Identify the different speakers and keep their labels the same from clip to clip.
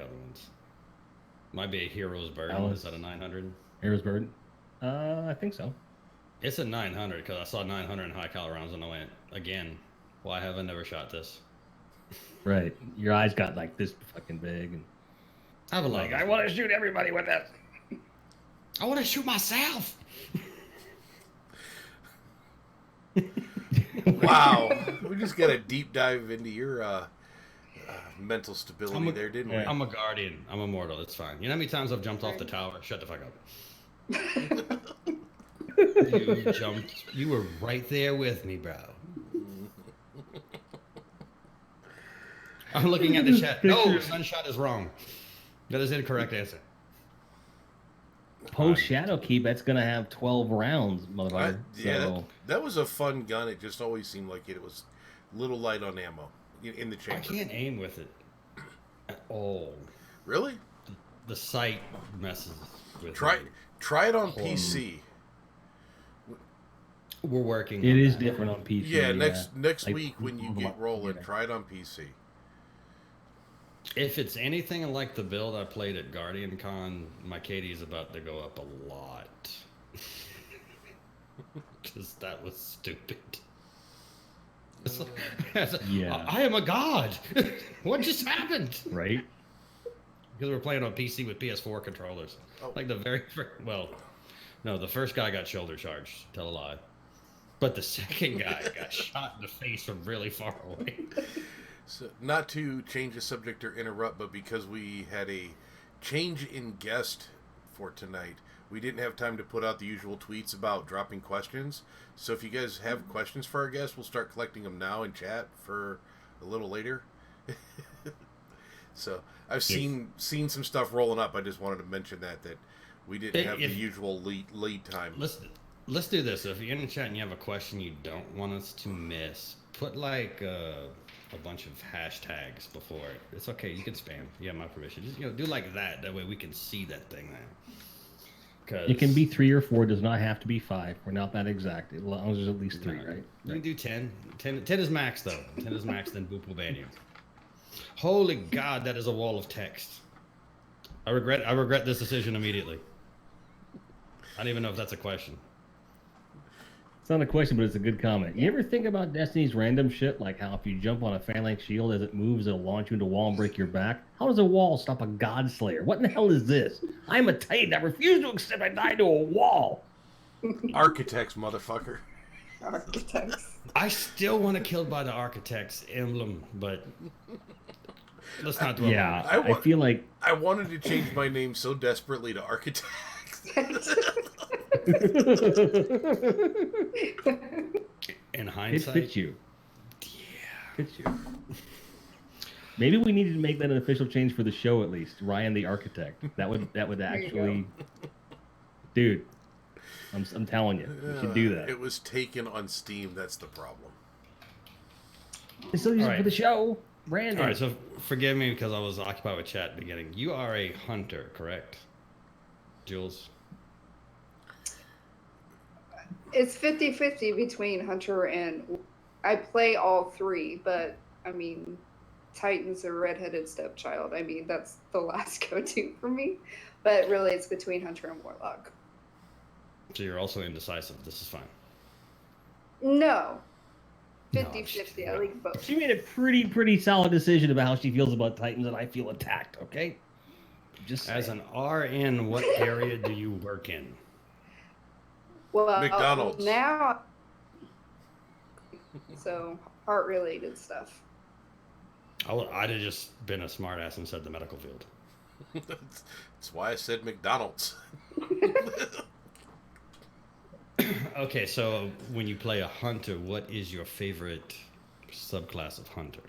Speaker 1: other ones. Might be a Hero's Burden. Is that a 900?
Speaker 2: Hero's Burden? I think so.
Speaker 1: It's a 900 because I saw 900 in high caliber rounds and I went, again, why have I never shot this?
Speaker 2: Right. Your eyes got like this fucking big. And
Speaker 1: I have a
Speaker 2: like, I want to shoot everybody with that.
Speaker 1: I want to shoot myself.
Speaker 3: Wow. We just got a deep dive into your mental stability there, didn't we?
Speaker 1: I'm a guardian. I'm immortal. It's fine. You know how many times I've jumped off the tower? Shut the fuck up. You jumped. You were right there with me, bro. I'm looking at the chat. No, Sunshot is wrong. That is the incorrect answer.
Speaker 2: Post Shadowkeep, that's gonna have 12 rounds, motherfucker.
Speaker 3: Yeah, that was a fun gun. It just always seemed like it was a little light on ammo in the chamber.
Speaker 1: I can't aim with it at all.
Speaker 3: Really?
Speaker 1: The sight messes with
Speaker 3: Try it on
Speaker 1: Hold
Speaker 3: PC.
Speaker 1: We're working.
Speaker 2: It is different on PC.
Speaker 3: Yeah, next
Speaker 2: like,
Speaker 3: week when you get rolling, try it on PC.
Speaker 1: If it's anything like the build I played at Guardian Con, my KD is about to go up a lot. Because that was stupid.
Speaker 2: Yeah.
Speaker 1: I am a god. What just happened?
Speaker 2: Right?
Speaker 1: Because we're playing on PC with PS4 controllers.
Speaker 3: Oh.
Speaker 1: Like the the first guy got shoulder charged. Tell a lie. But the second guy got shot in the face from really far away.
Speaker 3: So, not to change the subject or interrupt, but because we had a change in guest for tonight, we didn't have time to put out the usual tweets about dropping questions. So if you guys have questions for our guests, we'll start collecting them now in chat for a little later. So I've seen some stuff rolling up. I just wanted to mention that we didn't have the usual lead time.
Speaker 1: Let's do this. If you're in the chat and you have a question you don't want us to miss, put like a bunch of hashtags before it. It's okay. You can spam. You have my permission. Just do like that. That way we can see that thing there.
Speaker 2: It can be 3 or 4. It does not have to be 5. We're not that exact. As long as there's at least 3, right?
Speaker 1: You can do 10. 10 is max though. 10 is max. Then Boop will ban you. Holy God, that is a wall of text. I regret this decision immediately. I don't even know if that's a question.
Speaker 2: It's not a question, but it's a good comment. You ever think about Destiny's random shit? Like how if you jump on a phalanx shield, as it moves, it'll launch you into a wall and break your back? How does a wall stop a god slayer? What in the hell is this? I'm a Titan. I refuse to accept I died to a wall.
Speaker 3: Architects, motherfucker.
Speaker 4: Architects.
Speaker 1: I still want to kill by the Architects emblem, but let's not dwell on it.
Speaker 2: I feel like
Speaker 3: I wanted to change my name so desperately to Architects.
Speaker 1: In hindsight,
Speaker 2: it fits you. Yeah, fits you. Maybe we needed to make that an official change for the show at least. Ryan the Architect. That would actually, dude. I'm telling you, we should do that.
Speaker 3: It was taken on Steam. That's the problem.
Speaker 2: It's still using for the show. Brandon.
Speaker 1: All right, so forgive me because I was occupied with chat at the beginning. You are a hunter, correct, Jules?
Speaker 4: It's 50-50 between hunter and I play all 3, but I mean, Titan's a redheaded stepchild. I mean, that's the last go-to for me. But really, it's between hunter and warlock.
Speaker 1: So you're also indecisive. This is fine.
Speaker 4: No. 50-50. I like both.
Speaker 2: She made a pretty solid decision about how she feels about Titans, and I feel attacked, okay? Just
Speaker 1: as an RN, what area do you work in?
Speaker 4: Well,
Speaker 3: McDonald's.
Speaker 4: Now, so heart-related stuff.
Speaker 1: I'd have just been a smartass and said the medical field.
Speaker 3: That's why I said McDonald's.
Speaker 1: Okay, so when you play a hunter, what is your favorite subclass of hunter?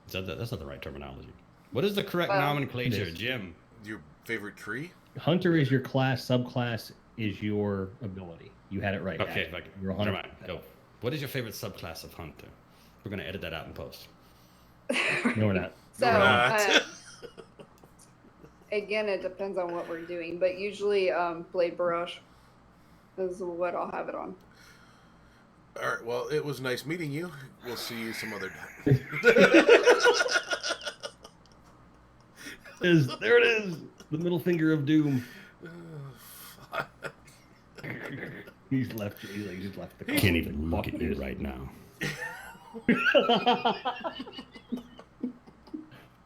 Speaker 1: That's not the right terminology. What is the correct nomenclature, Jim?
Speaker 3: Your favorite tree?
Speaker 2: Hunter is your class, subclass is your ability. You had it right.
Speaker 1: Okay,
Speaker 2: you're a hunter.
Speaker 1: Go. What is your favorite subclass of hunter? We're going to edit that out in post.
Speaker 2: No, we're not.
Speaker 4: So, again, it depends on what we're doing, but usually Blade Barrage is what I'll have it on.
Speaker 3: All right, well, it was nice meeting you. We'll see you some other time.
Speaker 2: There it is. The middle finger of doom. He's left the call.
Speaker 1: Can't even look at you right now.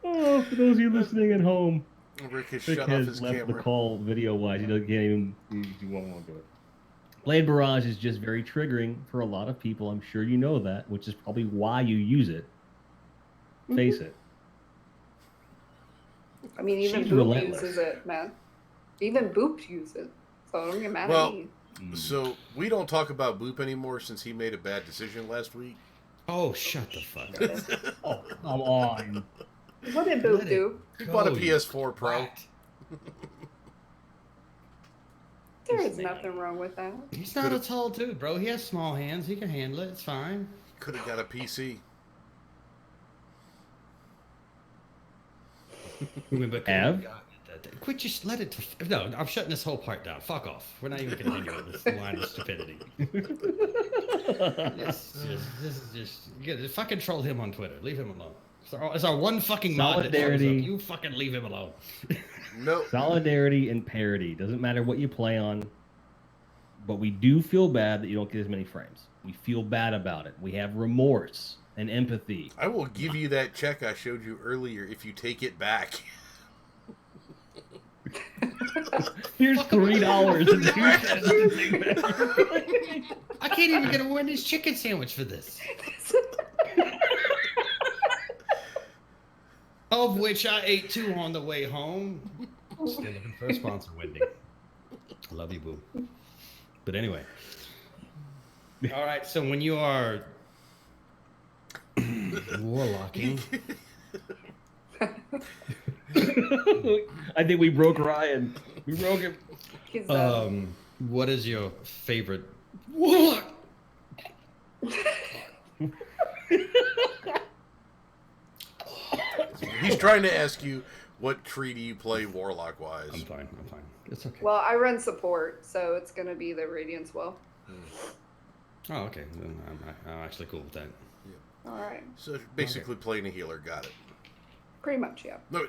Speaker 2: Oh, for those of you listening at home,
Speaker 3: Rick has
Speaker 2: Rick
Speaker 3: shut off
Speaker 2: has
Speaker 3: his
Speaker 2: left
Speaker 3: camera.
Speaker 2: the call video-wise. He can't even. He won't do it. Blade Barrage is just very triggering for a lot of people. I'm sure you know that, which is probably why you use it. Face it.
Speaker 4: I mean, even
Speaker 2: She's
Speaker 4: Boop
Speaker 2: relentless.
Speaker 4: uses it, man. Even Boop uses it. So don't get mad
Speaker 3: Well,
Speaker 4: at me.
Speaker 3: So we don't talk about Boop anymore since he made a bad decision last week.
Speaker 1: Oh, shut the fuck up.
Speaker 2: Oh, come on.
Speaker 4: What did Boop
Speaker 1: Let it
Speaker 4: do?
Speaker 3: He bought a
Speaker 1: go, you
Speaker 3: PS4 Pro.
Speaker 1: twat.
Speaker 4: There is nothing wrong with that.
Speaker 1: He's not a tall dude, bro. He has small hands. He can handle it. It's fine.
Speaker 3: Could have got a PC.
Speaker 2: Have?
Speaker 1: Quit, just let it. No, I'm shutting this whole part down. Fuck off. We're not even continuing this line of stupidity. This is just fucking troll him on Twitter. Leave him alone. It's our one fucking mod that shows up.
Speaker 2: Solidarity.
Speaker 1: You fucking leave him alone.
Speaker 3: No.
Speaker 2: Solidarity and parity. Doesn't matter what you play on, but we do feel bad that you don't get as many frames. We feel bad about it. We have remorse and empathy.
Speaker 3: I will give you that check I showed you earlier if you take it back.
Speaker 2: Here's $3.
Speaker 1: I can't even get a Wendy's chicken sandwich for this. Of which I ate 2 on the way home. Still looking for a sponsor, Wendy. I love you, boo. But anyway. All right, so when you are warlocking,
Speaker 2: I think we broke Ryan. We broke him.
Speaker 4: He's,
Speaker 1: what is your favorite warlock?
Speaker 3: He's trying to ask you what tree do you play warlock wise.
Speaker 1: I'm fine. It's okay.
Speaker 4: well, I run support, so it's going to be the Radiance Well.
Speaker 1: Oh, okay. Then I'm actually cool with that.
Speaker 4: All right.
Speaker 3: So basically playing a healer, got it.
Speaker 4: Pretty much, yeah.
Speaker 3: No,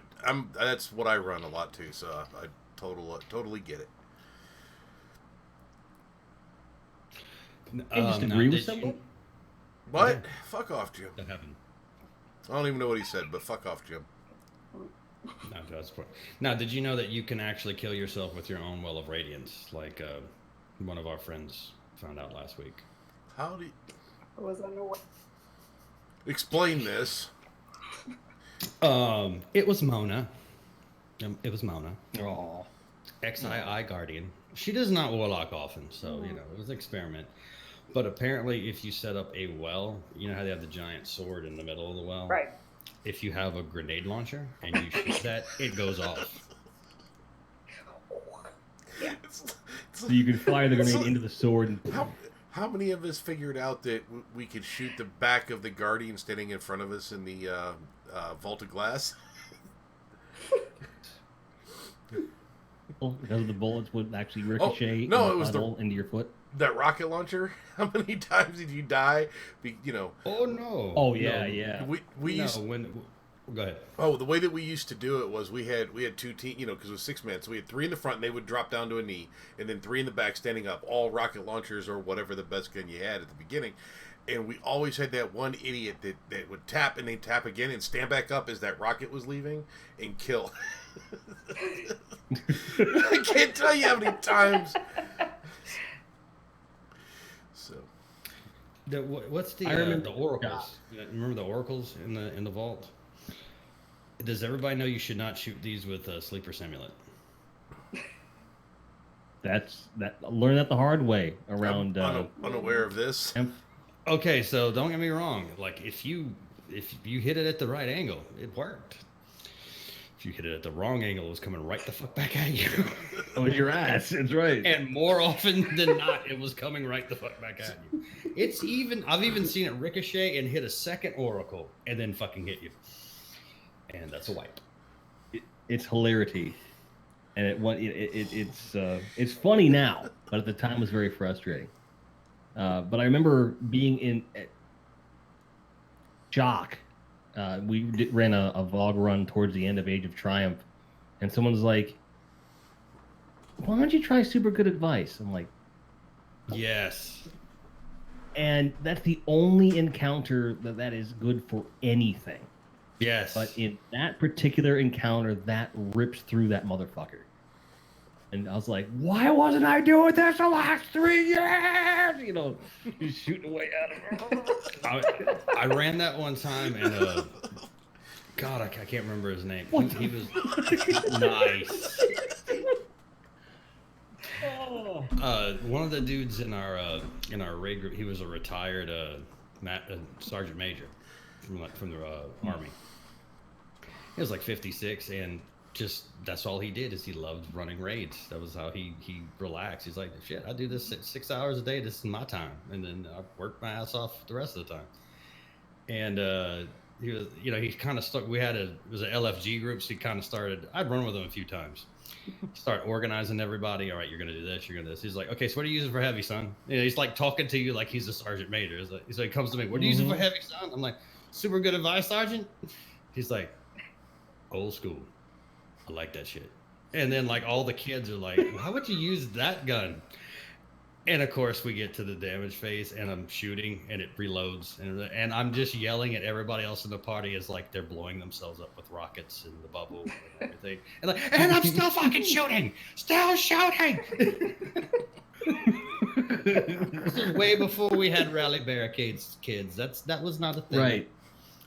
Speaker 3: that's what I run a lot too, so I totally get it.
Speaker 2: You just agree with
Speaker 1: did you-
Speaker 2: someone?
Speaker 3: What?
Speaker 1: Yeah.
Speaker 3: Fuck off, Jim.
Speaker 1: That happened.
Speaker 3: I don't even know what he said, but fuck off, Jim.
Speaker 1: No, that's point. Now, did you know that you can actually kill yourself with your own well of radiance, like one of our friends found out last week?
Speaker 3: How do you...
Speaker 4: I was unaware.
Speaker 3: Explain this.
Speaker 1: It was Mona. It was Mona.
Speaker 2: Oh.
Speaker 1: XII Guardian. She does not warlock often, so it was an experiment. But apparently, if you set up a well, you know how they have the giant sword in the middle of the well?
Speaker 4: Right.
Speaker 1: If you have a grenade launcher and you shoot that, it goes off.
Speaker 4: Yeah.
Speaker 2: So you can fire the grenade into the sword. And...
Speaker 3: How many of us figured out that we could shoot the back of the Guardian standing in front of us in the vault of glass?
Speaker 2: Because the bullets would actually ricochet
Speaker 3: no,
Speaker 2: in
Speaker 3: it was the-
Speaker 2: puddle into your foot.
Speaker 3: That rocket launcher? How many times did you die?
Speaker 1: Oh no!
Speaker 2: Oh yeah,
Speaker 1: No.
Speaker 2: yeah.
Speaker 3: We
Speaker 1: No,
Speaker 3: used...
Speaker 1: go ahead.
Speaker 3: Oh, the way that we used to do it was we had 2 teams, because it was 6 men. So we had 3 in the front, and they would drop down to a knee, and then 3 in the back standing up, all rocket launchers or whatever the best gun you had at the beginning. And we always had that one idiot that would tap and then tap again and stand back up as that rocket was leaving and kill. I can't tell you how many times. So
Speaker 1: What's the
Speaker 2: I remember
Speaker 1: the oracles? Remember the oracles in the vault? Does everybody know you should not shoot these with a sleeper simulant?
Speaker 2: Learn that the hard way around.
Speaker 3: I'm unaware of this.
Speaker 1: Okay, so don't get me wrong. Like if you hit it at the right angle, it worked. If you hit it at the wrong angle, it was coming right the fuck back at you.
Speaker 2: Oh, your ass. That's right.
Speaker 1: And more often than not, it was coming right the fuck back at you. I've even seen it ricochet and hit a second oracle and then fucking hit you. And that's a wipe.
Speaker 2: It's hilarity, and it's funny now, but at the time it was very frustrating. But I remember being in Jock. We ran a VOG run towards the end of Age of Triumph, and someone's like, why don't you try super good advice? I'm like,
Speaker 1: Yes.
Speaker 2: and that's the only encounter that is good for anything.
Speaker 1: Yes.
Speaker 2: But in that particular encounter, that rips through that motherfucker. And I was like, why wasn't I doing this the last 3 years? You know, just shooting away at him.
Speaker 1: I ran that one time, and God, I can't remember his name. He was nice. One of the dudes in our raid group, he was a retired sergeant major from the army. He was like 56, and just that's all he did is he loved running raids. That was how he relaxed. He's like, shit, I do this 6 hours a day. This is my time, and then I work my ass off the rest of the time. And he was, you know, he kind of stuck. It was an LFG group, so he kind of started. I'd run with him a few times. Start organizing everybody. All right, you're gonna do this. You're gonna do this. He's like, okay, so what are you using for heavy, son? You know, he's like talking to you like he's a sergeant major. So he comes to me, what are you using for heavy, son? I'm like, super good advice, sergeant. He's like, old school. I like that shit. And then like all the kids are like, how would you use that gun? And of course we get to the damage phase, and I'm shooting, and it reloads, and I'm just yelling at everybody else in the party as like they're blowing themselves up with rockets and the bubble and everything, and I'm still fucking shooting, still shooting. This is way before we had rally barricades, kids. That was not a thing.
Speaker 2: Right.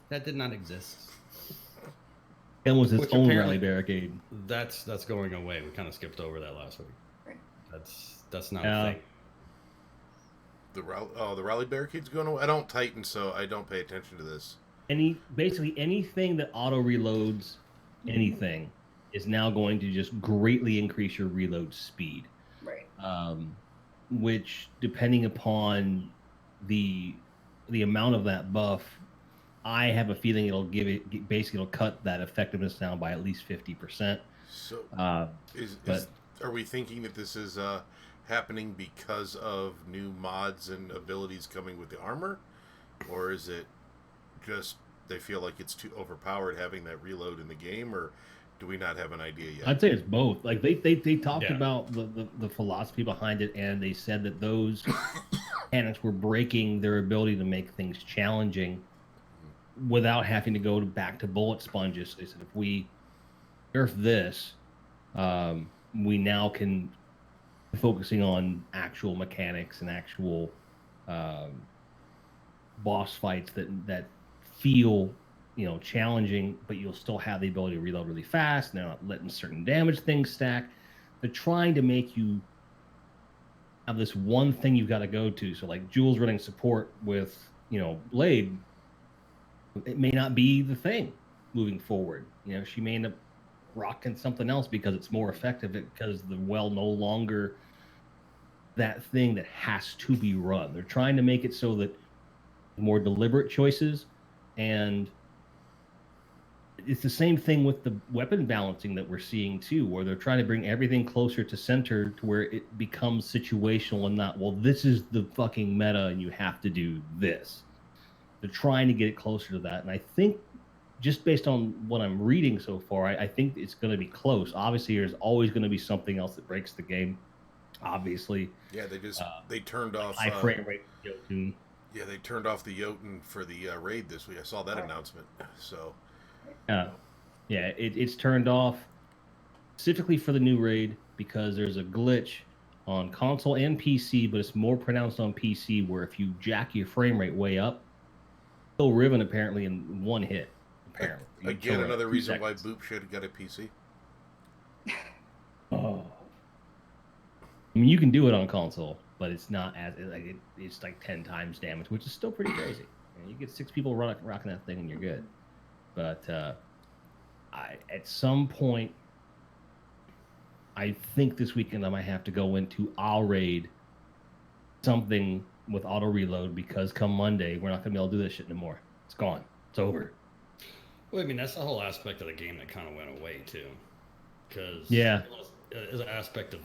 Speaker 1: That did not exist.
Speaker 2: It was its own rally barricade.
Speaker 1: That's going away. We kind of skipped over that last week.
Speaker 4: Right.
Speaker 1: That's not a thing.
Speaker 3: The rally barricade's going away. I don't Titan, so I don't pay attention to this.
Speaker 2: Basically anything that auto reloads anything is now going to just greatly increase your reload speed.
Speaker 4: Right.
Speaker 2: Which, depending upon the amount of that buff, I have a feeling it'll cut that effectiveness down by at least 50%.
Speaker 3: So, are we thinking that this is happening because of new mods and abilities coming with the armor, or is it just they feel like it's too overpowered having that reload in the game, or do we not have an idea yet?
Speaker 2: I'd say it's both. Like they talked about the philosophy behind it, and they said that those mechanics were breaking their ability to make things challenging without having to go back to bullet sponges. They said if we nerf this, we now can focusing on actual mechanics and actual boss fights that feel, you know, challenging, but you'll still have the ability to reload really fast. They're not letting certain damage things stack. They're trying to make you have this one thing you've got to go to. So like Jules running support with, you know, Blade, it may not be the thing moving forward. You know, she may end up rocking something else because it's more effective, because the well no longer that thing that has to be run. They're trying to make it so that more deliberate choices, and it's the same thing with the weapon balancing that we're seeing too, where they're trying to bring everything closer to center to where it becomes situational and not, well, this is the fucking meta and you have to do this. They're trying to get it closer to that, and I think just based on what I'm reading so far, I think it's going to be close. Obviously, there's always going to be something else that breaks the game. Obviously,
Speaker 3: yeah, they turned off
Speaker 2: high frame rate Jotun.
Speaker 3: Yeah, they turned off the Jotun for the raid this week. I saw that announcement. So,
Speaker 2: it's turned off specifically for the new raid because there's a glitch on console and PC, but it's more pronounced on PC, where if you jack your frame rate way up, kill Riven apparently in one hit. Apparently,
Speaker 3: again, another reason why Boop should have got a PC.
Speaker 2: Oh, I mean, you can do it on console, but it's not as it's like 10 times damage, which is still pretty crazy. You get 6 people rocking that thing, and you're good. But at some point, I think this weekend I might have to go into I'll raid something with auto reload, because come Monday we're not gonna be able to do this shit anymore. It's gone. It's over.
Speaker 1: Well, I mean, that's the whole aspect of the game that kind of went away too, because there's an aspect of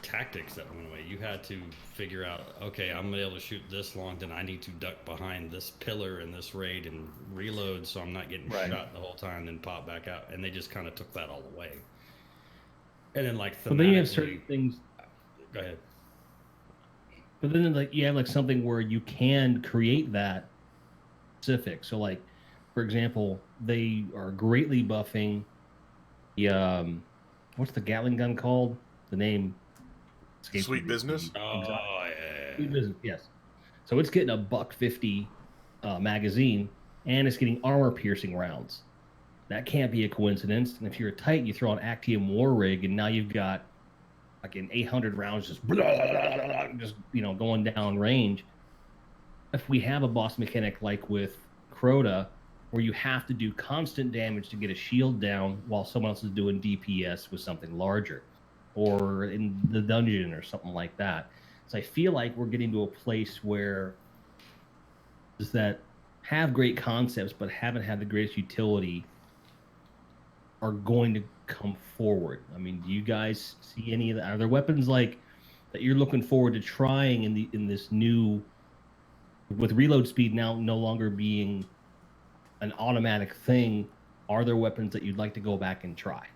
Speaker 1: tactics that went away. You had to figure out, okay, I'm gonna be able to shoot this long, then I need to duck behind this pillar in this raid and reload so I'm not getting shot the whole time, then pop back out. And they just kind of took that all away. And then like
Speaker 2: But then you have
Speaker 1: thematically-
Speaker 2: certain things.
Speaker 1: Go ahead.
Speaker 2: But then like you have like something where you can create that specific. So like, for example, they are greatly buffing the what's the Gatling gun called? The name escapes
Speaker 3: Sweet
Speaker 2: me.
Speaker 3: Business?
Speaker 1: Oh
Speaker 2: Sweet
Speaker 1: yeah.
Speaker 2: Business, yes. So it's getting a $150 magazine, and it's getting armor piercing rounds. That can't be a coincidence. And if you're a Titan, you throw an Actium War Rig, and now you've got like an 800 rounds just going down range. If we have a boss mechanic like with Crota, where you have to do constant damage to get a shield down while someone else is doing DPS with something larger, or in the dungeon or something like that. So I feel like we're getting to a place where is that have great concepts but haven't had the greatest utility are going to come forward. I mean, do you guys see any of that? Are there weapons like that you're looking forward to trying in this new, with reload speed now no longer being an automatic thing? Are there weapons that you'd like to go back and try?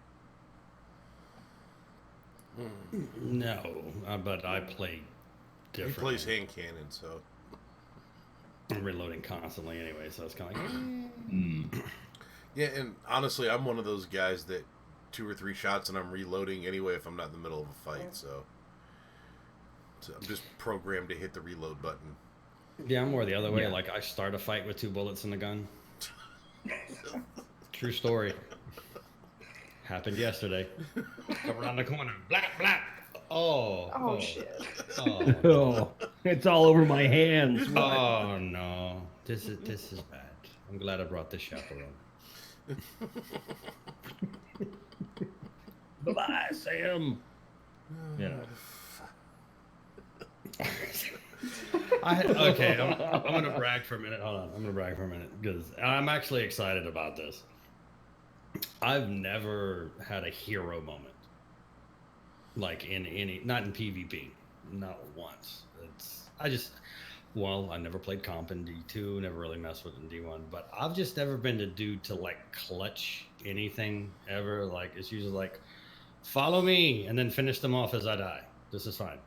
Speaker 1: No, but I play
Speaker 3: He
Speaker 1: different.
Speaker 3: plays hand cannon, so
Speaker 1: I'm reloading constantly anyway, so it's kind of like.
Speaker 3: yeah. And honestly, I'm one of those guys that 2 or 3 shots and I'm reloading anyway if I'm not in the middle of a fight. So I'm just programmed to hit the reload button.
Speaker 1: Yeah, I'm more the other way.
Speaker 2: Yeah.
Speaker 1: Like I start a fight with 2 bullets in the gun. True story. Happened yesterday. Come around the corner. Black, black. Oh
Speaker 4: shit.
Speaker 1: Oh,
Speaker 2: Oh, it's all over my hands.
Speaker 1: oh no. This is bad. I'm glad I brought this chaperone.
Speaker 2: Bye-bye, Sam. Yeah.
Speaker 1: Okay, I'm gonna brag for a minute. Hold on, I'm gonna brag for a minute because I'm actually excited about this. I've never had a hero moment, like in any, not in PvP, not once. I never played comp in D2, never really messed with it in D1, but I've just never been the dude to like clutch anything ever. Like it's usually like, follow me, and then finish them off as I die. This is fine.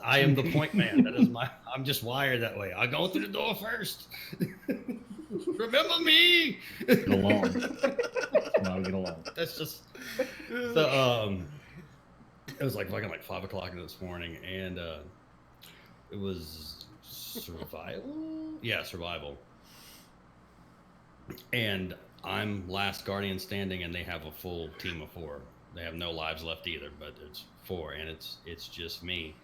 Speaker 1: I am the point man. That is I'm just wired that way. I go through the door first. Remember me.
Speaker 2: Get along. Get along.
Speaker 1: That's just so. It was like fucking like 5 o'clock this morning, and it was survival. Yeah, survival. And I'm last guardian standing, and they have a full team of 4. They have no lives left either, but it's 4, and it's just me.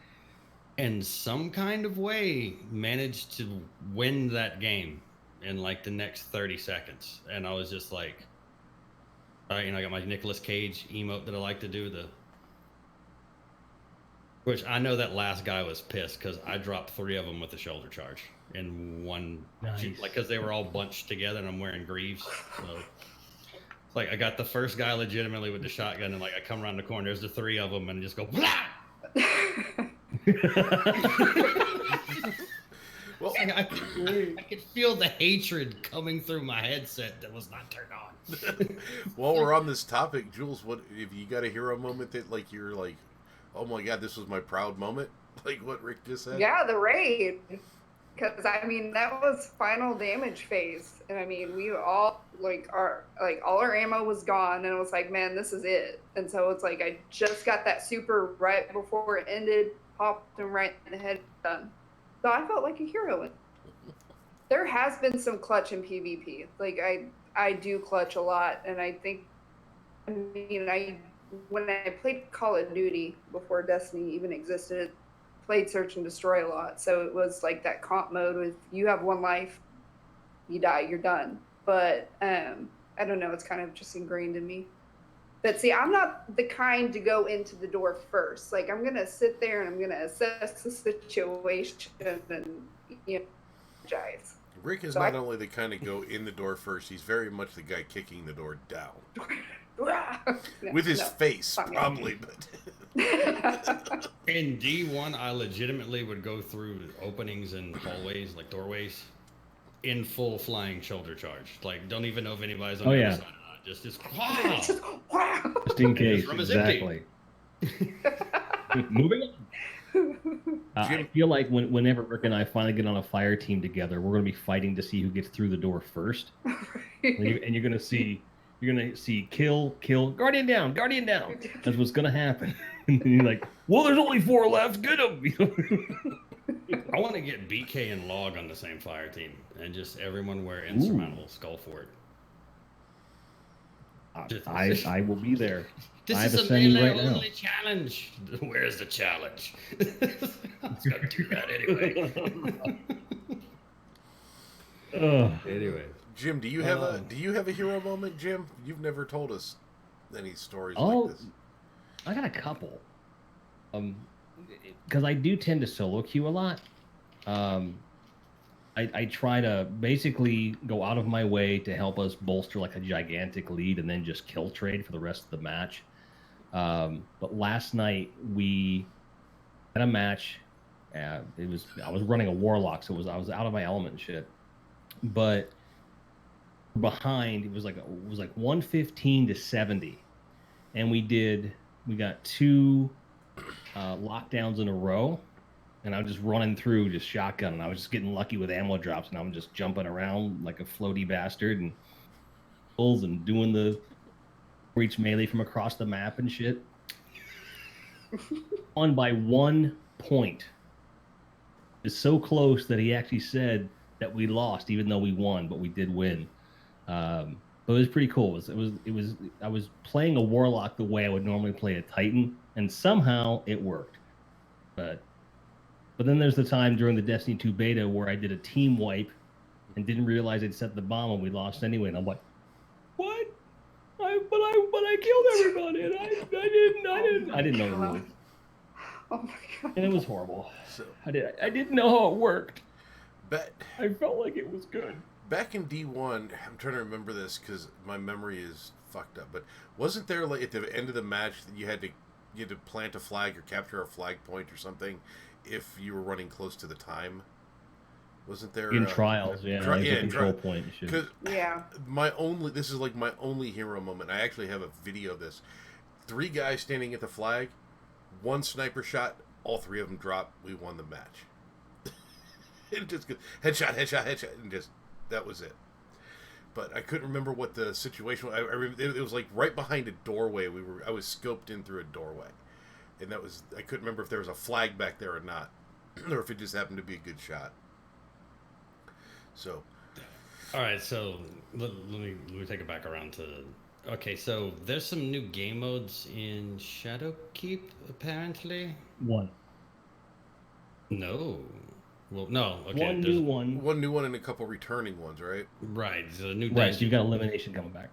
Speaker 1: And some kind of way managed to win that game in like the next 30 seconds. And I was just like, I got my Nicolas Cage emote that I like to do, which I know that last guy was pissed because I dropped 3 of them with the shoulder charge in one,
Speaker 2: Nice.
Speaker 1: like because they were all bunched together and I'm wearing greaves. So like I got the first guy legitimately with the shotgun, and like I come around the corner, there's the 3 of them, and just go blah!
Speaker 3: Well,
Speaker 1: I could feel the hatred coming through my headset that was not turned on.
Speaker 3: while we're on this topic, Jules, what if you got a hero moment that like you're like, oh my god, this was my proud moment, like what Rick just said?
Speaker 4: Yeah, the raid. Because I mean that was final damage phase, and I mean we all all our ammo was gone, and it was like, man, this is it. And so it's like I just got that super right before it ended, popped him right in the head, done. So I felt like a hero. There has been some clutch in PvP. Like I do clutch a lot, and I think, I mean, when I played Call of Duty before Destiny even existed, played Search and Destroy a lot. So it was like that comp mode with you have 1 life, you die, you're done. But I don't know, it's kind of just ingrained in me. But see, I'm not the kind to go into the door first. Like I'm gonna sit there and I'm gonna assess the situation and apologize.
Speaker 3: Rick is not only the kind to go in the door first, he's very much the guy kicking the door down. With his face,
Speaker 4: not me.
Speaker 3: probably, but...
Speaker 1: In D1, I legitimately would go through openings and hallways, like doorways, in full flying shoulder charge. Like, don't even know if anybody's on the other side or not. Just
Speaker 4: Just, wow.
Speaker 2: Just in
Speaker 1: And his
Speaker 2: case,
Speaker 1: room is empty.
Speaker 2: exactly. Moving on. I
Speaker 3: Jim-
Speaker 2: feel like whenever Rick and I finally get on a fire team together, we're going to be fighting to see who gets through the door first. And you're going to see kill, guardian down. That's what's going to happen. And then you're like, well, there's only 4 left. Get them.
Speaker 1: I want to get BK and Log on the same fire team, and just everyone wear insurmountable skull for it.
Speaker 2: I will be there.
Speaker 1: This
Speaker 2: I have
Speaker 1: is
Speaker 2: a
Speaker 1: a
Speaker 2: semi
Speaker 1: melee
Speaker 2: right now.
Speaker 1: only challenge. Where's the challenge? I was gonna do that anyway. Anyway,
Speaker 3: Jim, do you have a hero moment, Jim? You've never told us any stories
Speaker 2: Oh,
Speaker 3: like this.
Speaker 2: I got a couple. Because I do tend to solo queue a lot. I try to basically go out of my way to help us bolster like a gigantic lead and then just kill trade for the rest of the match. But last night we had a match. I was running a warlock, so I was out of my element and shit. But behind it was like 115 to 70, and we got 2 lockdowns in a row. And I was just running through, just shotgun, and I was just getting lucky with ammo drops, and I'm just jumping around like a floaty bastard and pulls and doing the reach melee from across the map and shit. On by 1 point. It's so close that he actually said that we lost, even though we won, but we did win. But it was pretty cool. I was playing a warlock the way I would normally play a Titan, and somehow it worked. But then there's the time during the Destiny 2 beta where I did a team wipe and didn't realize I'd set the bomb and we lost anyway. And I'm like, what? But I killed everybody and I didn't know the rules.
Speaker 4: Oh my god.
Speaker 2: And it was horrible.
Speaker 3: So
Speaker 2: I didn't know how it worked.
Speaker 3: but
Speaker 2: I felt like it was good.
Speaker 3: back in D1, I'm trying to remember this because my memory is fucked up. But wasn't there like at the end of the match that you had to plant a flag or capture a flag point or something if you were running close to the time? Wasn't there
Speaker 2: In trials, yeah, there's a control point and shit.
Speaker 3: Because
Speaker 4: Yeah.
Speaker 3: this is like my only hero moment. I actually have a video of this. 3 guys standing at the flag, 1 sniper shot, all 3 of them drop. We won the match. It just goes, headshot, and just that was it. But I couldn't remember what the situation was. It was like right behind a doorway. I was scoped in through a doorway, and I couldn't remember if there was a flag back there or not, or if it just happened to be a good shot. So,
Speaker 1: all right. So let me take it back around to. Okay, so there's some new game modes in Shadowkeep apparently.
Speaker 2: 1.
Speaker 1: No. Well, no. Okay.
Speaker 2: One
Speaker 1: there's-
Speaker 2: new one.
Speaker 3: one new one and a couple returning ones, right?
Speaker 1: Right. So the new
Speaker 2: Right, so
Speaker 1: dungeon.
Speaker 2: you've got elimination coming back.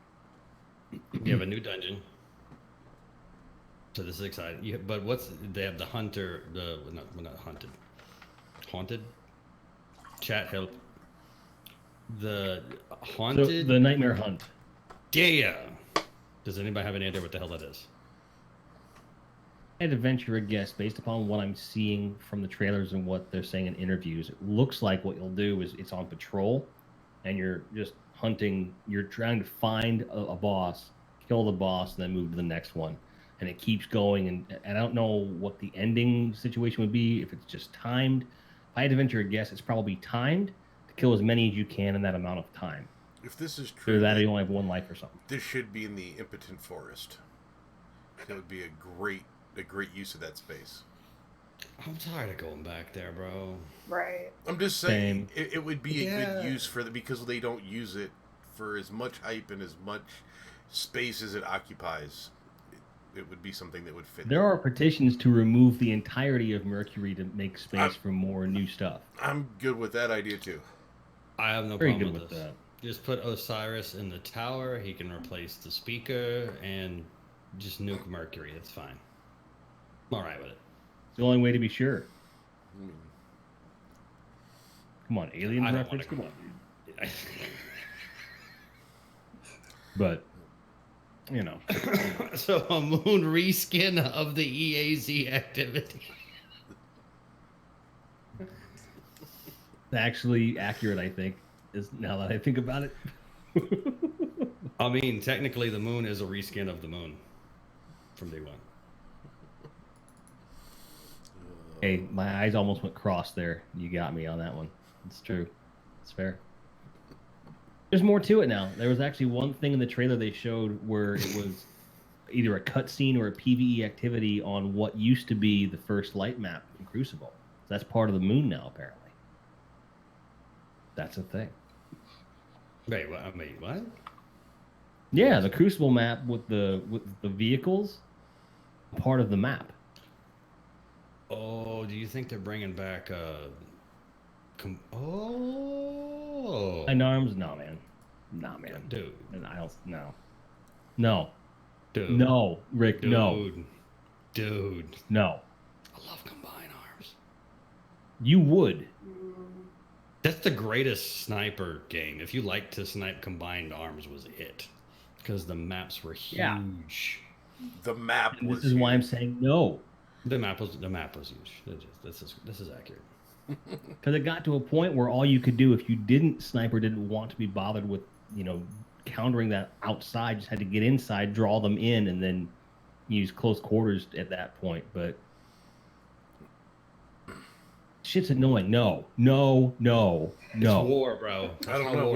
Speaker 1: You have a new dungeon. So this is exciting. But they have the hunter, not hunted. Haunted? Chat help. The
Speaker 2: So,
Speaker 1: haunted.
Speaker 2: the Nightmare Hunt.
Speaker 1: Yeah. Does anybody have any idea what the hell that is?
Speaker 2: I had to venture a guess based upon what I'm seeing from the trailers and what they're saying in interviews. It looks like what you'll do is it's on patrol, and you're just hunting. You're trying to find a boss, kill the boss, and then move to the next one. And it keeps going. And I don't know what the ending situation would be, if it's just timed. If I had to venture a guess, it's probably timed to kill as many as you can in that amount of time.
Speaker 3: If this is true,
Speaker 2: Either that or you only have 1 life or something.
Speaker 3: this should be in the Impotent Forest. That would be a great use of that space.
Speaker 1: I'm tired of going back there, bro.
Speaker 4: Right.
Speaker 3: I'm just saying it would be a good
Speaker 1: Yeah.
Speaker 3: use because they don't use it for as much hype and as much space as it occupies. It would be something that would fit.
Speaker 2: There are petitions to remove the entirety of Mercury to make space for more new stuff.
Speaker 3: I'm good with that idea too.
Speaker 1: I have no
Speaker 2: Very
Speaker 1: problem
Speaker 2: good
Speaker 1: with
Speaker 2: with
Speaker 1: this.
Speaker 2: that.
Speaker 1: Just put Osiris in the tower. He can replace the speaker and just nuke Mercury. It's fine. I'm all right with it.
Speaker 2: It's the only way to be sure.
Speaker 3: I mean,
Speaker 2: Come on, aliens
Speaker 1: I don't
Speaker 2: reference.
Speaker 1: wanna-
Speaker 2: Come on, dude. But you know,
Speaker 1: So a moon reskin of the EAZ activity.
Speaker 2: it's actually accurate. I think is now that I think about it.
Speaker 1: I mean, technically, the moon is a reskin of the moon from day one.
Speaker 2: Hey, my eyes almost went cross there. You got me on that one. It's true. It's fair. There's more to it now. There was actually one thing in the trailer they showed where it was either a cutscene or a PvE activity on what used to be the first light map in Crucible. So that's part of the moon now, apparently. That's a thing.
Speaker 1: Wait, what? What?
Speaker 2: Yeah, the Crucible map with the vehicles, part of the map.
Speaker 1: Oh, do you think they're bringing back oh,
Speaker 2: Nine arms? No, man. Nah, man.
Speaker 1: dude,
Speaker 2: And I don't. No. No.
Speaker 1: dude,
Speaker 2: No, Rick.
Speaker 1: dude,
Speaker 2: No.
Speaker 1: dude.
Speaker 2: No.
Speaker 1: I love combined arms.
Speaker 2: You would.
Speaker 1: That's the greatest sniper game. If you like to snipe combined arms, was it? Because the maps were huge.
Speaker 3: Yeah. The map
Speaker 2: And
Speaker 3: was
Speaker 2: this is why I'm
Speaker 3: huge.
Speaker 2: saying no.
Speaker 1: The map was huge. This is accurate.
Speaker 2: Because it got to a point where all you could do if you didn't snipe or didn't want to be bothered with, countering that outside, just had to get inside, draw them in, and then use close quarters at that point. But shit's annoying. No.
Speaker 1: It's war, bro.
Speaker 3: I don't know.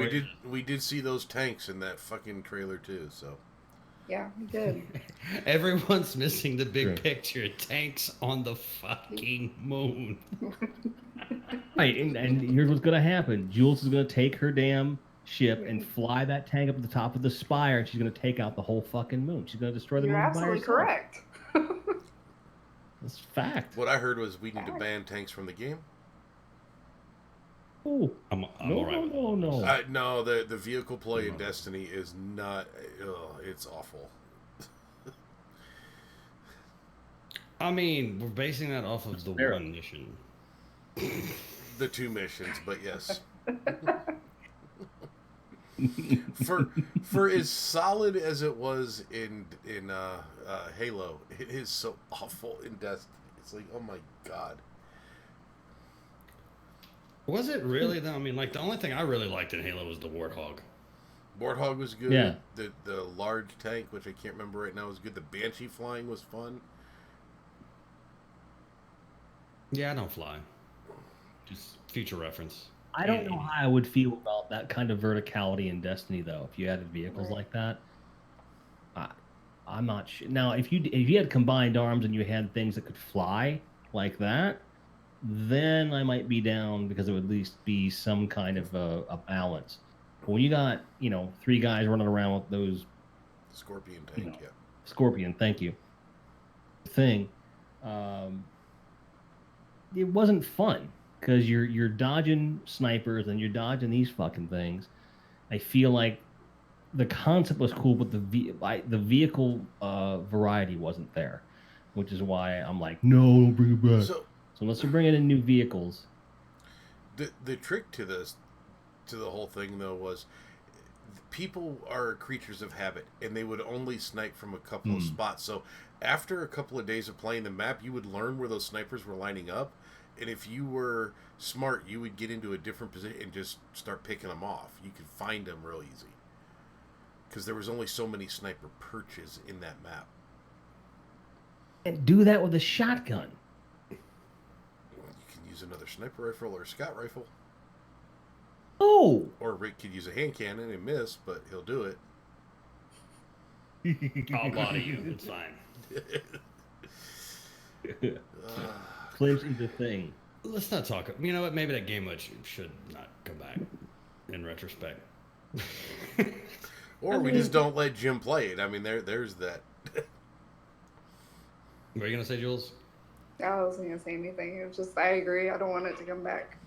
Speaker 3: We did see those tanks in that fucking trailer too. So
Speaker 4: Yeah, we did.
Speaker 1: Everyone's missing the big
Speaker 2: True.
Speaker 1: picture. Tanks on the fucking moon.
Speaker 2: Right, and here's what's gonna happen. Jules is gonna take her damn ship and fly that tank up to the top of the spire, and she's gonna take out the whole fucking moon. She's gonna destroy the
Speaker 4: You're
Speaker 2: moon by
Speaker 4: absolutely
Speaker 2: herself.
Speaker 4: correct.
Speaker 2: That's fact.
Speaker 3: what I heard was we need to ban tanks from the game.
Speaker 2: Oh,
Speaker 1: I'm
Speaker 2: no,
Speaker 1: all right with that.
Speaker 2: no.
Speaker 3: No, the vehicle play in Destiny is not. It's awful.
Speaker 1: I mean, we're basing that off of the
Speaker 2: Fair.
Speaker 1: one mission.
Speaker 3: The 2 missions, but yes. for as solid as it was in Halo, it is so awful in Destiny. It's like, oh my god.
Speaker 1: Was it really though? I mean, like the only thing I really liked in Halo was the Warthog.
Speaker 3: Warthog was good.
Speaker 2: Yeah.
Speaker 3: The large tank, which I can't remember right now, was good. The Banshee flying was fun.
Speaker 1: Yeah, I don't fly. Just future reference.
Speaker 2: I don't know how I would feel about that kind of verticality in Destiny, though. If you added vehicles like that, I'm not sure. Now, if you had combined arms and you had things that could fly like that, then I might be down because it would at least be some kind of a balance. But when you got 3 guys running around with those
Speaker 3: Scorpion tank, yeah.
Speaker 2: Scorpion, thank you, thing, it wasn't fun. Because you're dodging snipers and you're dodging these fucking things. I feel like the concept was cool, but the vehicle variety wasn't there, which is why I'm like, no, don't bring it back. So unless they're bringing in new vehicles,
Speaker 3: the trick to the whole thing though was people are creatures of habit, and they would only snipe from a couple of spots. So after a couple of days of playing the map, you would learn where those snipers were lining up. And if you were smart, you would get into a different position and just start picking them off. You could find them real easy. Because there was only so many sniper perches in that map.
Speaker 2: and do that with a shotgun.
Speaker 3: You can use another sniper rifle or a scout rifle.
Speaker 2: Oh,
Speaker 3: Or Rick could use a hand cannon and miss, but he'll do it.
Speaker 1: I'll body you. It's fine.
Speaker 2: Flinch is the thing.
Speaker 1: Let's not talk. You know what? Maybe that game mode should not come back. In retrospect.
Speaker 3: Or we just don't let Jim play it. I mean, there's that.
Speaker 1: What are you gonna say, Jules?
Speaker 4: I wasn't gonna say anything. It was just I agree. I don't want it to come back.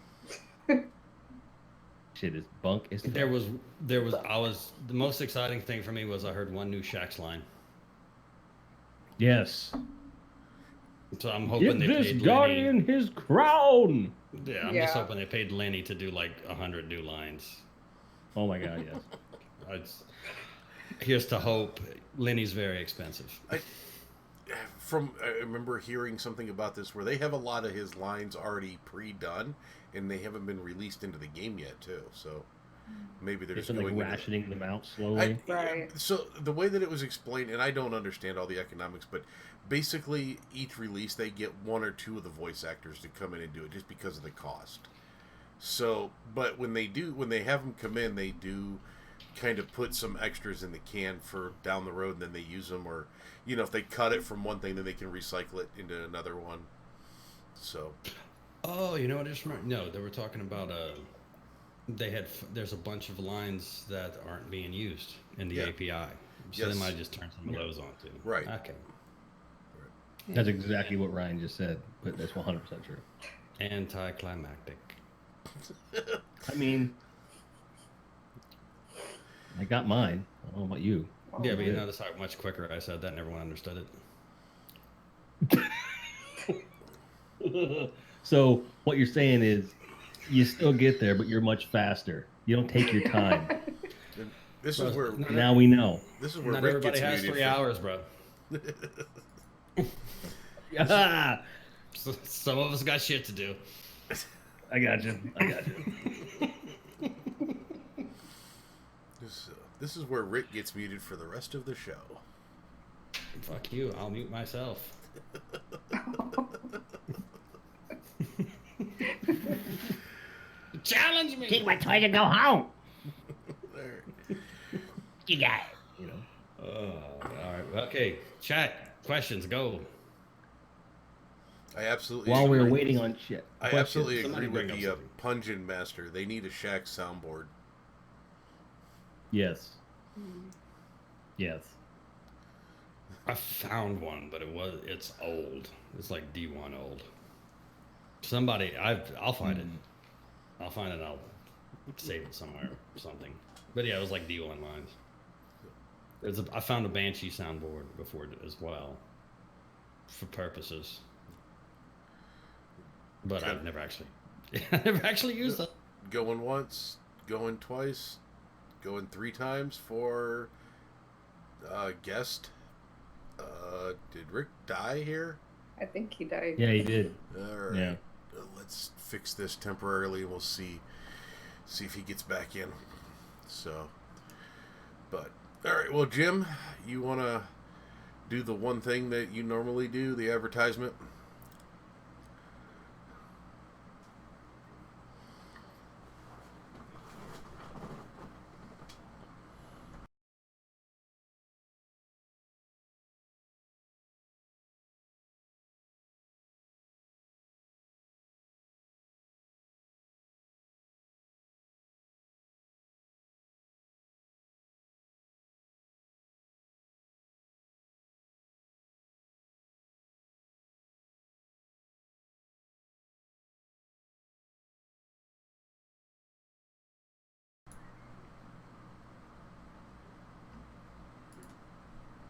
Speaker 2: Shit is bunk. Is
Speaker 1: The most exciting thing for me was I heard one new Shaxx line.
Speaker 2: Yes.
Speaker 1: So I'm hoping
Speaker 2: Give
Speaker 1: they
Speaker 2: this
Speaker 1: paid
Speaker 2: guardian
Speaker 1: Lenny.
Speaker 2: his crown.
Speaker 1: Yeah, I'm just hoping they paid Lenny to do like 100 new lines.
Speaker 2: Oh my god, yes.
Speaker 1: Here's to hope. Lenny's very expensive.
Speaker 3: I remember hearing something about this where they have a lot of his lines already pre-done, and they haven't been released into the game yet, too. So maybe they're
Speaker 2: It's
Speaker 3: just
Speaker 2: like
Speaker 3: going into-
Speaker 2: rationing them out slowly.
Speaker 4: Right.
Speaker 3: So the way that it was explained, and I don't understand all the economics, but basically each release they get 1 or 2 of the voice actors to come in and do it just because of the cost. So, but when they have them come in, they do kind of put some extras in the can for down the road, and then they use them, or if they cut it from one thing, then they can recycle it into another one. So.
Speaker 1: Oh, you know what? I just remember. No, they were talking about there's a bunch of lines that aren't being used in the API, so they might just turn some of those on too.
Speaker 3: Right.
Speaker 1: Okay.
Speaker 2: That's exactly what Ryan just said, but that's 100% true.
Speaker 1: Anticlimactic.
Speaker 2: I mean, I got mine. I don't know about you.
Speaker 1: Yeah, but you notice how much quicker I said that and everyone understood
Speaker 2: it. So what you're saying is you still get there, but you're much faster. You don't take your time.
Speaker 3: This is where
Speaker 2: Now we know.
Speaker 3: This is where
Speaker 1: Not
Speaker 3: Rick
Speaker 1: everybody
Speaker 3: gets
Speaker 1: has
Speaker 3: muted
Speaker 1: 3 hours, bro.
Speaker 2: Ah,
Speaker 1: Some of us got shit to do.
Speaker 2: I got you.
Speaker 3: This is where Rick gets muted for the rest of the show.
Speaker 1: Fuck you. I'll mute myself. Challenge me.
Speaker 5: Take my toy to go home.
Speaker 3: There.
Speaker 5: You got it.
Speaker 1: All right. Okay. Chat. Questions. Go.
Speaker 3: I absolutely
Speaker 2: While
Speaker 3: agree.
Speaker 2: we're waiting on shit.
Speaker 3: I
Speaker 2: questions.
Speaker 3: absolutely
Speaker 1: Somebody
Speaker 3: agree with
Speaker 1: bring
Speaker 3: the
Speaker 1: up something.
Speaker 3: Pungeon Master. They need a Shaq soundboard.
Speaker 2: Yes. Yes.
Speaker 1: I found one, but it's old. It's like D1 old. Somebody, I'll find it. I'll find it and I'll save it somewhere or something. But yeah, it was like D1 lines. I found a Banshee soundboard before as well, for purposes. But I've never actually used it.
Speaker 3: Going once, going twice, going 3 times for guest. Did Rick die here?
Speaker 4: I think he died.
Speaker 2: Yeah, he did.
Speaker 3: All right.
Speaker 2: Yeah.
Speaker 3: Let's fix this temporarily. We'll see if he gets back in. So, but all right. Well, Jim, you want to do the one thing that you normally do, the advertisement?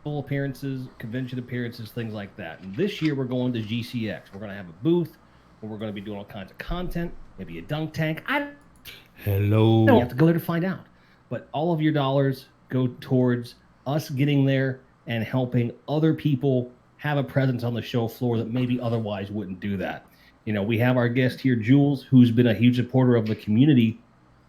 Speaker 2: Appearances, convention appearances, things like that. And this year we're going to GCX. We're going to have a booth where we're going to be doing all kinds of content, maybe a dunk tank. I don't know. You have to go there to find out. But all of your dollars go towards us getting there and helping other people have a presence on the show floor that maybe otherwise wouldn't do that. We have our guest here, Jules, who's been a huge supporter of the community,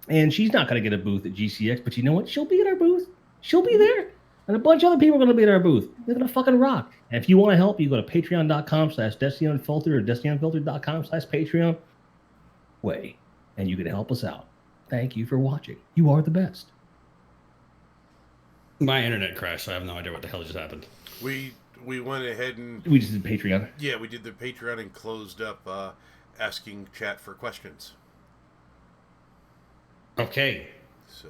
Speaker 2: and she's not going to get a booth at GCX, but you know what? She'll be at our booth. She'll be there. And a bunch of other people are going to be at our booth. They're going to fucking rock. And if you want to help, you go to patreon.com/DestinyUnfiltered or DestinyUnfiltered.com/Patreon way, and you can help us out. Thank you for watching. You are the best.
Speaker 1: My internet crashed, so I have no idea what the hell just happened.
Speaker 3: We went ahead and
Speaker 2: We just did Patreon.
Speaker 3: yeah, we did the Patreon and closed up asking chat for questions.
Speaker 1: Okay.
Speaker 3: So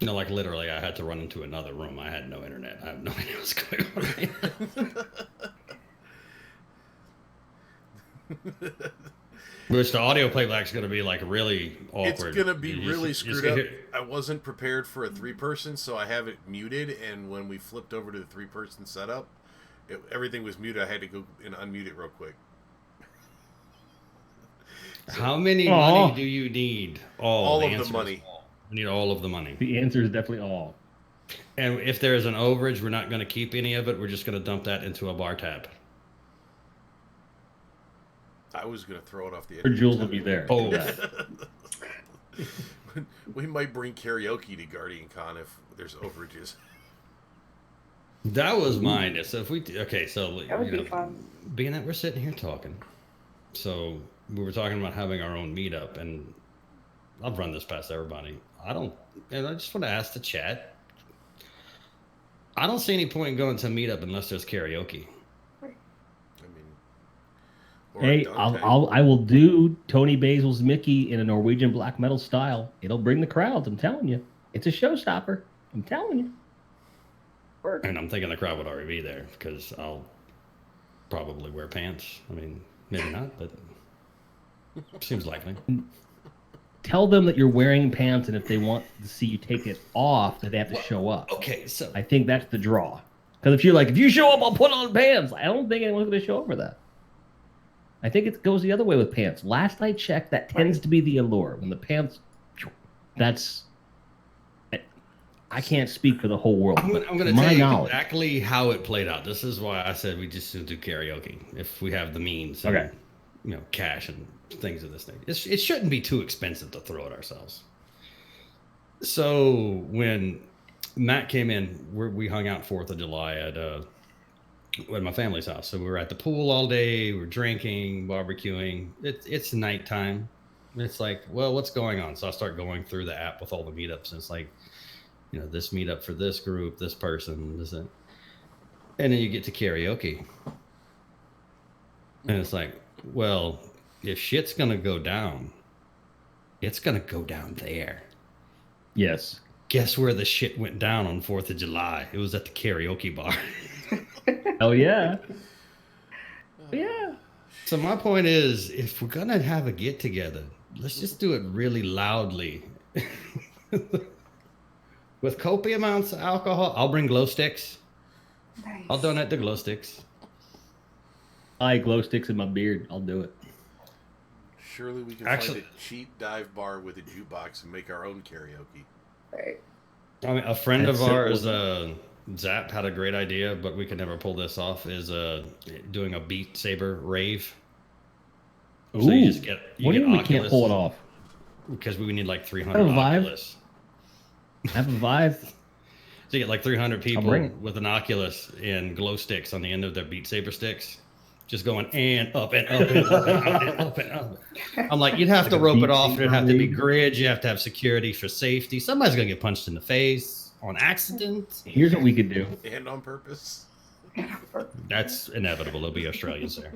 Speaker 1: No, like literally, I had to run into another room. I had no internet. I have no idea what's going on right now. Which the audio playback's going to be like really awkward.
Speaker 3: it's gonna be
Speaker 1: You
Speaker 3: really
Speaker 1: just
Speaker 3: screwed up.
Speaker 1: hear-
Speaker 3: I wasn't prepared for a 3-person, so I have it muted. And when we flipped over to the 3-person setup, everything was muted. I had to go and unmute it real quick.
Speaker 1: How many
Speaker 2: Aw.
Speaker 1: money do you need?
Speaker 3: All of the
Speaker 1: answer is
Speaker 3: money.
Speaker 1: all. You need all of the money.
Speaker 2: The answer is definitely all.
Speaker 1: And if there's an overage, we're not going to keep any of it. We're just going to dump that into a bar tab.
Speaker 3: I was gonna throw it off the edge.
Speaker 2: Or Jules will be there.
Speaker 1: Oh.
Speaker 3: We might bring karaoke to Guardian Con if there's overages.
Speaker 1: That was mine. So if we okay, so
Speaker 4: That would be fun.
Speaker 1: being that we're sitting here talking, so we were talking about having our own meetup, and I've run this past everybody. And I just want to ask the chat. I don't see any point in going to a meetup unless there's karaoke.
Speaker 3: I mean, or
Speaker 2: Hey,
Speaker 3: dunk tank.
Speaker 2: I will do Tony Basil's Mickey in a Norwegian black metal style. It'll bring the crowds. I'm telling you, it's a showstopper. I'm telling you.
Speaker 1: And I'm thinking the crowd would already be there because I'll probably wear pants. I mean, maybe not, but seems likely.
Speaker 2: Tell them that you're wearing pants, and if they want to see you take it off, that they have to show up.
Speaker 1: Okay, so
Speaker 2: I think that's the draw. Because if you show up, I'll put on pants. I don't think anyone's going to show up for that. I think it goes the other way with pants. Last I checked, that tends to be the allure. When the pants, that's. I can't speak for the whole world.
Speaker 1: I'm going to tell you exactly how it played out. This is why I said we just do karaoke if we have the means.
Speaker 2: Okay.
Speaker 1: And, cash and things of this thing. It shouldn't be too expensive to throw it ourselves. So when Matt came in, we hung out 4th of July at my family's house. So we were at the pool all day. We were drinking, barbecuing. It's nighttime. It's like, well, what's going on? So I start going through the app with all the meetups, and it's like, this meetup for this group, this person, this, and then you get to karaoke. And it's like, well, if shit's going to go down, it's going to go down there.
Speaker 2: Yes.
Speaker 1: Guess where the shit went down on 4th of July? It was at the karaoke bar.
Speaker 2: Oh, yeah. Yeah.
Speaker 1: So my point is, if we're going to have a get-together, let's just do it really loudly. With copious amounts of alcohol. I'll bring glow sticks.
Speaker 4: Nice.
Speaker 1: I'll donate the glow sticks.
Speaker 2: I glow sticks in my beard. I'll do it.
Speaker 3: Surely we can find a cheap dive bar with a jukebox and make our own karaoke.
Speaker 4: Right.
Speaker 1: I mean, a friend
Speaker 2: That's
Speaker 1: of ours,
Speaker 2: simple.
Speaker 1: Zap, had a great idea, but we could never pull this off, is doing a Beat Saber rave.
Speaker 2: Ooh.
Speaker 1: So you just get
Speaker 2: What do you mean we can't
Speaker 1: Oculus,
Speaker 2: pull it off?
Speaker 1: because we need like 300
Speaker 2: Have a Vive?
Speaker 1: Oculus.
Speaker 2: Have a Vive?
Speaker 1: So you get like 300 people
Speaker 2: bring it.
Speaker 1: with an Oculus and glow sticks on the end of their Beat Saber sticks, just going and up and up and up and up and up and up. I'm like, you'd have to
Speaker 2: Like a
Speaker 1: rope
Speaker 2: Beat
Speaker 1: it off.
Speaker 2: Saber
Speaker 1: It'd have to be
Speaker 2: rave?
Speaker 1: grids. You have to have security for safety. Somebody's gonna get punched in the face on accident.
Speaker 2: Here's what we could do.
Speaker 3: And on purpose.
Speaker 1: That's inevitable. There'll be Australians there.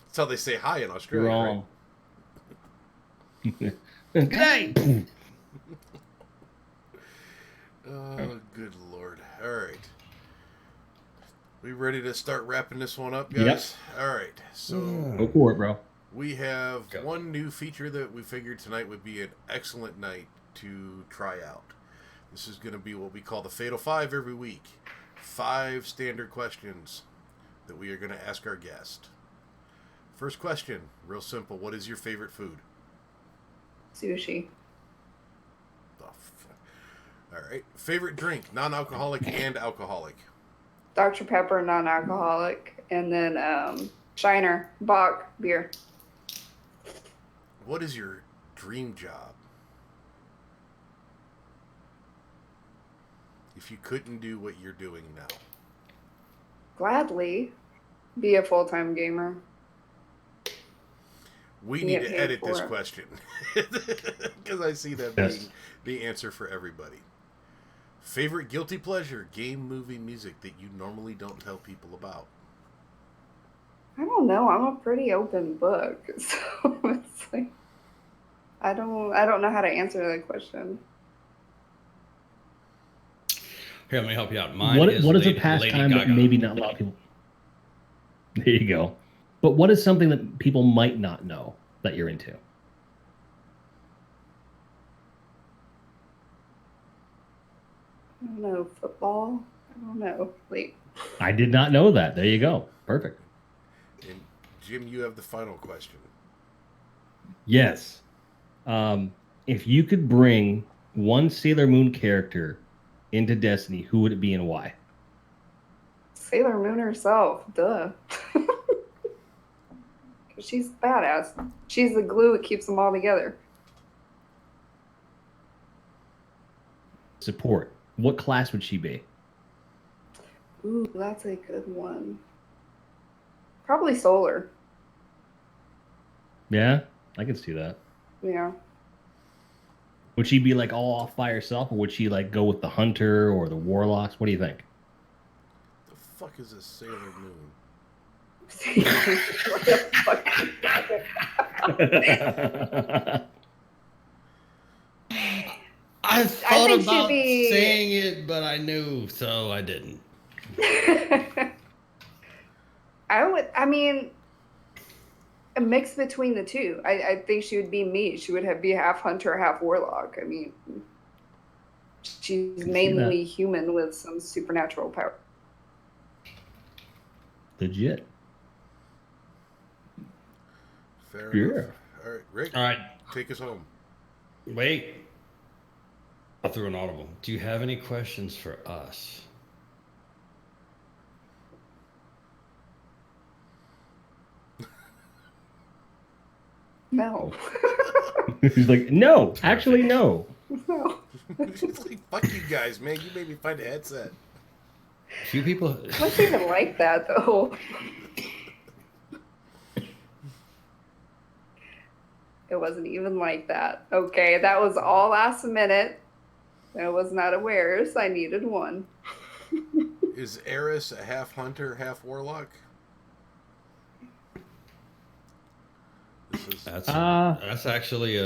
Speaker 3: That's how they say hi in Australia.
Speaker 2: You're wrong.
Speaker 1: Hey!
Speaker 3: Oh, good Lord. All right. We ready to start wrapping this one up, guys? All right. So
Speaker 2: Go for it, bro.
Speaker 3: we have
Speaker 1: Go.
Speaker 3: one new feature that we figured tonight would be an excellent night to try out. This is going to be what we call the Fatal Five every week. 5 standard questions that we are going to ask our guest. First question, real simple. What is your favorite food?
Speaker 4: Sushi.
Speaker 3: All right. Favorite drink, non-alcoholic and alcoholic.
Speaker 4: Dr. Pepper, non-alcoholic, and then Shiner, Bach, beer.
Speaker 3: What is your dream job? If you couldn't do what you're doing now.
Speaker 4: Gladly be a full-time gamer.
Speaker 3: We
Speaker 4: You
Speaker 3: need
Speaker 4: get
Speaker 3: to
Speaker 4: paid
Speaker 3: edit this
Speaker 4: for it.
Speaker 3: question because I see that
Speaker 2: Yes.
Speaker 3: being the answer for everybody. Favorite guilty pleasure, game, movie, music that you normally don't tell people about.
Speaker 4: I don't know. I'm a pretty open book, so it's like I don't know how to answer that question.
Speaker 1: Here, let me help you out. Mine
Speaker 2: What
Speaker 1: is
Speaker 2: is a
Speaker 1: Lady
Speaker 2: pastime that
Speaker 1: Gaga.
Speaker 2: maybe not a lot of people... There you go. But what is something that people might not know that you're into?
Speaker 4: I don't know. Football? I don't know. Wait.
Speaker 2: I did not know that. There you go. Perfect.
Speaker 3: And Jim, you have the final question.
Speaker 2: Yes. If you could bring one Sailor Moon character into Destiny, who would it be and why?
Speaker 4: Sailor Moon herself. Duh. 'Cause she's badass. She's the glue that keeps them all together.
Speaker 2: support. What class would she be?
Speaker 4: Ooh, that's a good one. Probably solar.
Speaker 2: Yeah, I can see that.
Speaker 4: Yeah.
Speaker 2: Would she be like all off by herself, or would she like go with the hunter or the warlocks? What do you think?
Speaker 3: The fuck is a Sailor Moon?
Speaker 4: What the fuck?
Speaker 1: I thought
Speaker 4: think she'd
Speaker 1: about
Speaker 4: be-
Speaker 1: saying it, but I knew, so I didn't.
Speaker 4: I mean, a mix between the two. I think she would be me. She would be half hunter, half warlock. I mean, she's mainly human with some supernatural power.
Speaker 2: Legit.
Speaker 3: Fair
Speaker 2: Yeah.
Speaker 3: enough. All right, Rick,
Speaker 1: All right,
Speaker 3: take us home.
Speaker 1: wait. I threw an audible. Do you have any questions for us?
Speaker 4: No.
Speaker 2: He's like, no, actually, no.
Speaker 4: No.
Speaker 3: It's like, fuck you guys, man. You made me find a headset.
Speaker 1: A few people.
Speaker 4: It wasn't even like that, though. It wasn't even like that. Okay, that was all last minute. I was not aware, so I needed one.
Speaker 3: Is Eris a half hunter, half warlock?
Speaker 1: That's actually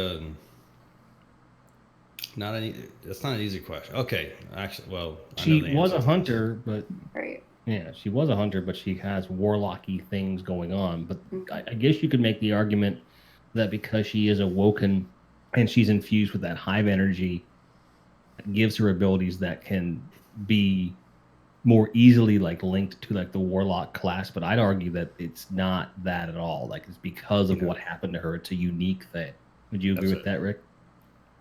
Speaker 1: not an. That's not an easy question. Okay, actually, well, I know
Speaker 2: She
Speaker 1: the
Speaker 2: was a
Speaker 1: answer.
Speaker 2: hunter, but
Speaker 4: Right.
Speaker 2: yeah, she was a hunter, but she has warlocky things going on. But I guess you could make the argument that because she is awoken and she's infused with that hive energy, it gives her abilities that can be more easily like linked to like the warlock class. But I'd argue that it's not that at all. Like it's because of what happened to her. It's a unique thing. Would you agree
Speaker 1: That's
Speaker 2: with that, Rick?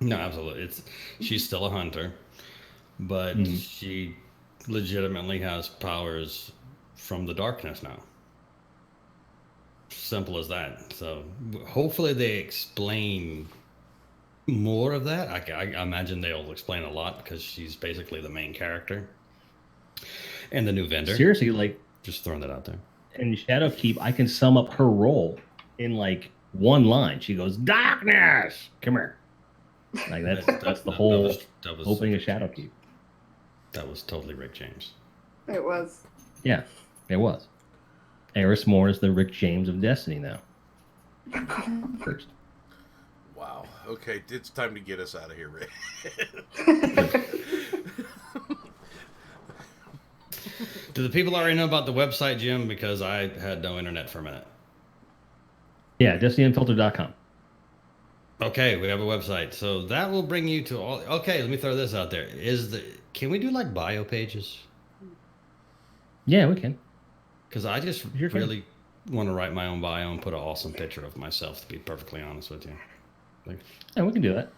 Speaker 1: No, absolutely. She's still a hunter, but she legitimately has powers from the darkness now. Simple as that. So hopefully they explain more of that. I imagine they'll explain a lot because she's basically the main character and the new vendor.
Speaker 2: Seriously, like
Speaker 1: Just throwing that out there.
Speaker 2: in Shadowkeep, I can sum up her role in like one line. She goes, "Darkness, come here." Like that's the whole
Speaker 1: that was
Speaker 2: opening of Shadowkeep.
Speaker 1: That was totally Rick James.
Speaker 4: It was.
Speaker 2: Yeah, it was. Eris Moore is the Rick James of Destiny now. First.
Speaker 3: Wow. Okay, it's time to get us out of here, Rick.
Speaker 1: Do the people already know about the website, Jim? Because I had no internet for a minute.
Speaker 2: Yeah, DestinyUnfiltered.com.
Speaker 1: Okay, we have a website, so that will bring you to all. Okay, let me throw this out there. Can we do like bio pages?
Speaker 2: Yeah, we can.
Speaker 1: Because I just
Speaker 2: You're fine.
Speaker 1: really want to write my own bio and put an awesome picture of myself. To be perfectly honest with you. Like,
Speaker 2: Yeah, we can do that.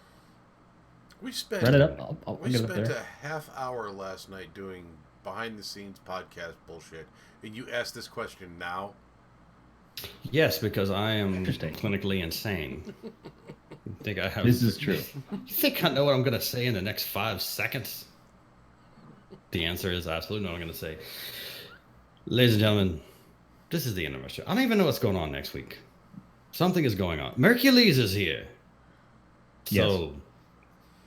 Speaker 3: We spent
Speaker 2: Write it up. I'll
Speaker 3: we
Speaker 2: get it
Speaker 3: spent
Speaker 2: there.
Speaker 3: a half hour last night doing behind the scenes podcast bullshit, and you asked this question now.
Speaker 1: yes, because I am
Speaker 2: Interesting.
Speaker 1: clinically insane. I think I have.
Speaker 2: This is true.
Speaker 1: You think I know what I'm going to say in the next 5 seconds? The answer is absolutely not what I'm going to say. Ladies and gentlemen, this is the end of our show. I don't even know what's going on next week. Something is going on. Mercules is here.
Speaker 2: Yes.
Speaker 1: So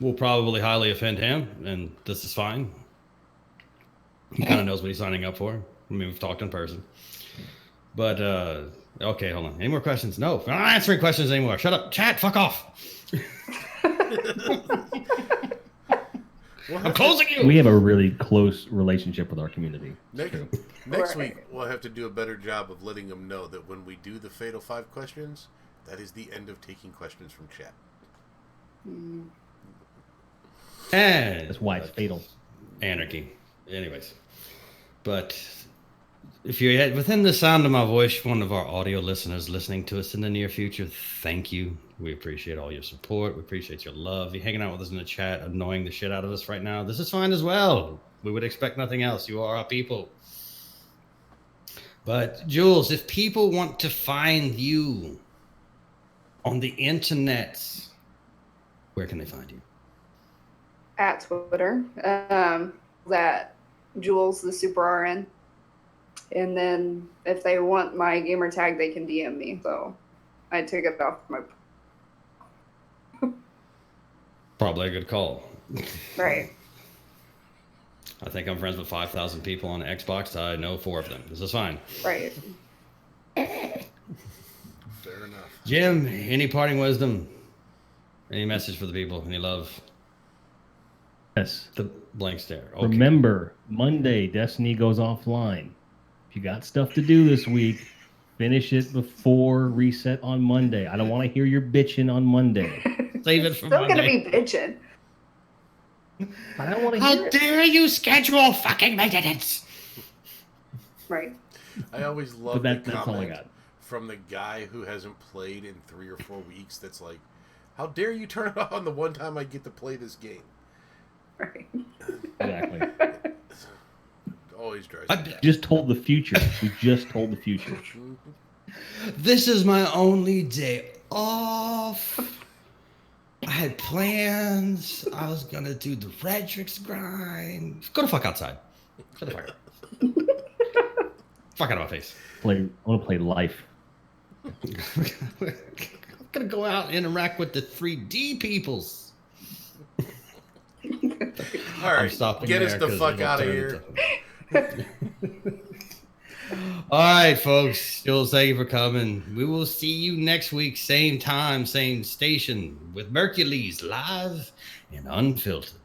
Speaker 1: we'll probably highly offend him, and this is fine. He kind of knows what he's signing up for. I mean, we've talked in person. But, okay, hold on. Any more questions? No, I'm not answering questions anymore. Shut up. Chat, fuck off. I'm closing you.
Speaker 2: We have a really close relationship with our community.
Speaker 3: Next,
Speaker 2: True.
Speaker 3: next
Speaker 4: Right.
Speaker 3: week, we'll have to do a better job of letting them know that when we do the Fatal 5 questions, that is the end of taking questions from chat.
Speaker 1: And
Speaker 2: That's why it's fatal.
Speaker 1: anarchy. Anyways, but if you're within the sound of my voice, one of our audio listeners listening to us in the near future, thank you. We appreciate all your support. We appreciate your love. You hanging out with us in the chat, annoying the shit out of us right now. This is fine as well. We would expect nothing else. You are our people. But Jules, if people want to find you on the internet, where can they find you?
Speaker 4: at Twitter. That JulesthesuperRN. And then if they want my gamer tag, they can DM me. So I took it off my.
Speaker 1: Probably a good call.
Speaker 4: Right.
Speaker 1: I think I'm friends with 5,000 people on Xbox. I know 4 of them. This is fine.
Speaker 4: Right.
Speaker 3: Fair enough.
Speaker 1: Jim, any parting wisdom? Any message for the people? Any love?
Speaker 2: Yes.
Speaker 1: The blank stare. Okay.
Speaker 2: Remember, Monday, Destiny goes offline. If you got stuff to do this week, finish it before reset on Monday. I don't want to hear your bitching on Monday.
Speaker 1: Save it for
Speaker 4: Still
Speaker 1: Monday.
Speaker 4: gonna be bitching.
Speaker 2: I don't want to
Speaker 5: How
Speaker 2: hear it.
Speaker 5: dare you schedule fucking maintenance?
Speaker 4: Right.
Speaker 3: I always
Speaker 2: But
Speaker 3: love the
Speaker 2: that's all I
Speaker 3: comment
Speaker 2: got.
Speaker 3: from the guy who hasn't played in 3 or 4 weeks. That's like, how dare you turn it on the one time I get to play this game?
Speaker 4: Right.
Speaker 2: Exactly.
Speaker 3: Always drives
Speaker 1: I-
Speaker 3: me.
Speaker 2: Just told the future. We just told the future.
Speaker 1: This is my only day off. I had plans. I was gonna do the Redrix grind. Go the fuck outside. Shut the fuck up. Fuck out of my face.
Speaker 2: I want to play life.
Speaker 1: I'm gonna go out and interact with the 3D peoples.
Speaker 3: All right,
Speaker 1: I'm stopping
Speaker 3: get us
Speaker 1: there
Speaker 3: the
Speaker 1: 'cause
Speaker 3: fuck
Speaker 1: it'll
Speaker 3: out of
Speaker 1: turn
Speaker 3: here.
Speaker 1: into- All right, folks. Jules, thank you for coming. We will see you next week, same time, same station, with Mercules live and Unfiltered.